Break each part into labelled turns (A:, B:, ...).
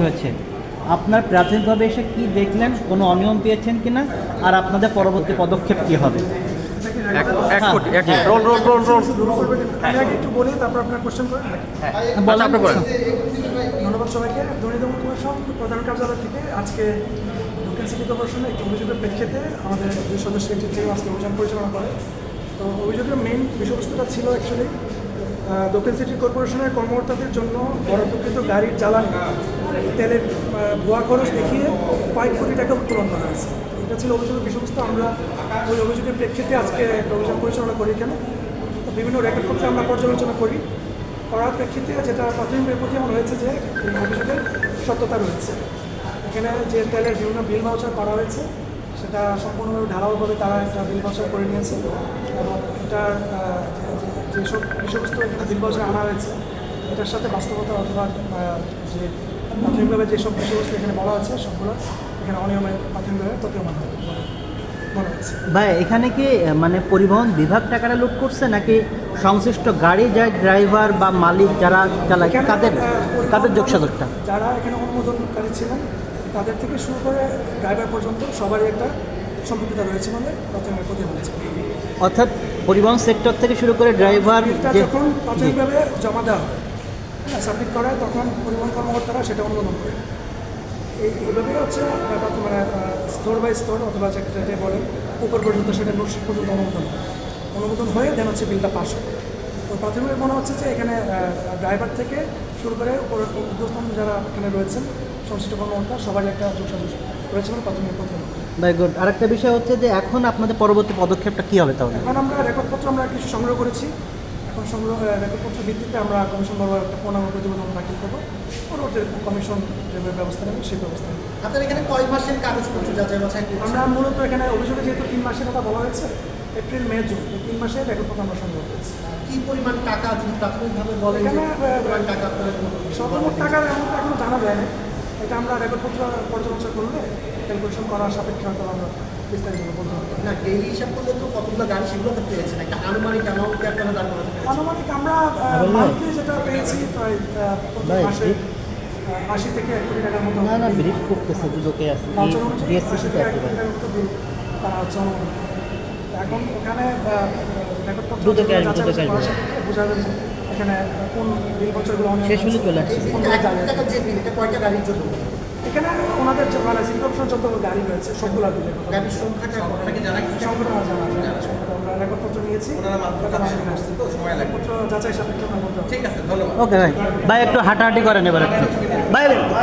A: হয়েছে আপনার প্রাথমিকভাবে এসে কি দেখলেন, কোনো অনিয়ম পেয়েছেন কিনা, আর আপনাদের পরবর্তী পদক্ষেপ কি হবে?
B: একটু বলি, তারপর আপনার কোশ্চেন করেন নাকি? ধন্যবাদ সবাইকে। দুর্নীতি দমন কমিশন প্রধান কার্যালয় থেকে আজকে দক্ষিণ সিটি কর্পোরেশনের একটি অভিযোগের প্রেক্ষিতে আমাদের 2 সদস্যের একটি টিম আজকে অভিযান পরিচালনা করে। তো অভিযোগের মেইন বিষয়বস্তুটা ছিল অ্যাকচুয়ালি দক্ষিণ সিটি কর্পোরেশনের কর্মকর্তাদের জন্য বরাদ্দকৃত গাড়ির জ্বালানি তেলের ভুয়া খরচ দেখিয়ে কয়েক কোটি টাকা উত্তোলন করা হয়েছে। এটা ছিল অভিযোগের বিষয়বস্তু। আমরা ওই অভিযোগের প্রেক্ষিতে আজকে একটা অভিযান পরিচালনা করি। এখানে তো বিভিন্ন রেকর্ডপত্র আমরা পর্যালোচনা করার প্রেক্ষিতে যেটা প্রাথমিক প্রতিমান হয়েছে যে এই অভিযোগের সত্যতা রয়েছে। এখানে যে তেলের বিভিন্ন বিল ভাউচার করা হয়েছে সেটা সম্পূর্ণভাবে ঢালাওভাবে তারা একটা বিল ভাউচার করে নিয়েছে, এবং এটার যেসব বিষয়বস্তু এখানে বিল ভাউচার আনা হয়েছে এটার সাথে বাস্তবতা অথবা যে প্রাথমিকভাবে যেসব বিষয়বস্তু এখানে বলা হচ্ছে সবগুলো এখানে অনিয়মের প্রাথমিকভাবে প্রতীয়মান হয় মনে হচ্ছে।
A: ভাই এখানে কি মানে পরিবহন বিভাগ টাকাটা লুট করছে, নাকি সংশ্লিষ্ট গাড়ি যার ড্রাইভার বা মালিক যারা চালায় তাদের যোগসাজশটা?
B: যারা এখানে অনুমোদনকারী ছিলেন তাদের থেকে শুরু করে ড্রাইভার পর্যন্ত সবারই একটা সম্পৃক্ততা রয়েছে বলে প্রাথমিক প্রতিবেদন হয়েছে।
A: অর্থাৎ পরিবহন সেক্টর থেকে শুরু করে ড্রাইভার
B: যখন প্রাথমিকভাবে জমা দেওয়া হয়, সাবমিট করা হয়, তখন পরিবহন কর্মকর্তারা সেটা অনুমোদন করে। এইভাবেই হচ্ছে মানে স্তর বাই স্তর অথবা যেটা বলেন উপর পর্যন্ত সেটা নোটশিট পর্যন্ত অনুমোদন হয়ে দেন হচ্ছে বিলটা পাস হয়। তো প্রাথমিকভাবে মনে হচ্ছে যে এখানে ড্রাইভার থেকে শুরু করে উদ্যোগস্থান যারা এখানে রয়েছেন সংশ্লিষ্ট কর্মকর্তা সবারই একটা যোগসাজশ রয়েছে বলে প্রাথমিক প্রতিবেদন।
A: ভাই গুড। আরেকটা বিষয় হচ্ছে যে এখন আপনাদের পরবর্তী পদক্ষেপটা কী হবে তাহলে?
B: এখন আমরা রেকর্ডপত্র কিছু সংগ্রহ করেছি। এখন রেকর্ডপত্রের ভিত্তিতে আমরা কমিশন বরাবর একটা পূর্ণাঙ্গ প্রতিবেদন দাখিল করবো। পরবর্তী কমিশন যে ব্যবস্থা নেবে সেই ব্যবস্থা নেবে।
C: আপনার এখানে কয় মাসের কাগজপত্র যাচাই বাছাই করছেন?
B: আমরা মূলত এখানে অভিযোগে যেহেতু 3 মাসের কথা বলা হয়েছে, এপ্রিল মে জুন এই 3 মাসের রেকর্ডপত্র আমরা সংগ্রহ করেছি।
C: কী পরিমাণ টাকা যদি প্রাথমিকভাবে বলেন টাকা
B: সর্বমোট টাকার অ্যামাউন্টটা এখনো জানা যায় না। এটা আমরা রেকর্ডপত্র পর্যালোচনা করলে ক্যালকুলেশন করার সাপেক্ষে হয়তো আমরা বিস্তারিত বলতে পারবো
C: না। ডেইলি হিসাব করলে তো কতগুলো গাড়ি সেগুলো তো পেয়েছেন, একটা আনুমানিক অ্যামাউন্ট কি আপনারা দাঁড় করাতে পেরেছেন?
B: আনুমানিক আমরা মান্থলি যেটা পেয়েছি প্রায় মাসে 80 থেকে 1 কোটি টাকার মতো।
A: না ব্রিফ করতেছে দুটোকে আছে
B: এখন ওখানে রেকর্ডপত্র বোঝা যাবে এখানে কোন বিল বছরগুলো
A: শেষ হলে চলে আসছে।
C: যে বিল এটা কয়টা গাড়ির জন্য?
B: এখানে ওনাদের মানে সিটি কর্পোরেশন যত গাড়ি রয়েছে সবগুলো বিলের
C: গাড়ির সংখ্যাটা
B: সংখ্যাটা আমরা রেকর্ডপত্র নিয়েছি। রেকর্ডপত্র যাচাই সাপেক্ষে আমরা বলতে।
C: ঠিক আছে, ধন্যবাদ।
A: ওকে ভাই একটু হাঁটাহাঁটি করেন এবার একটু।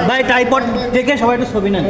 A: ভাই টাইপড থেকে সবাই একটু ছবি নেন।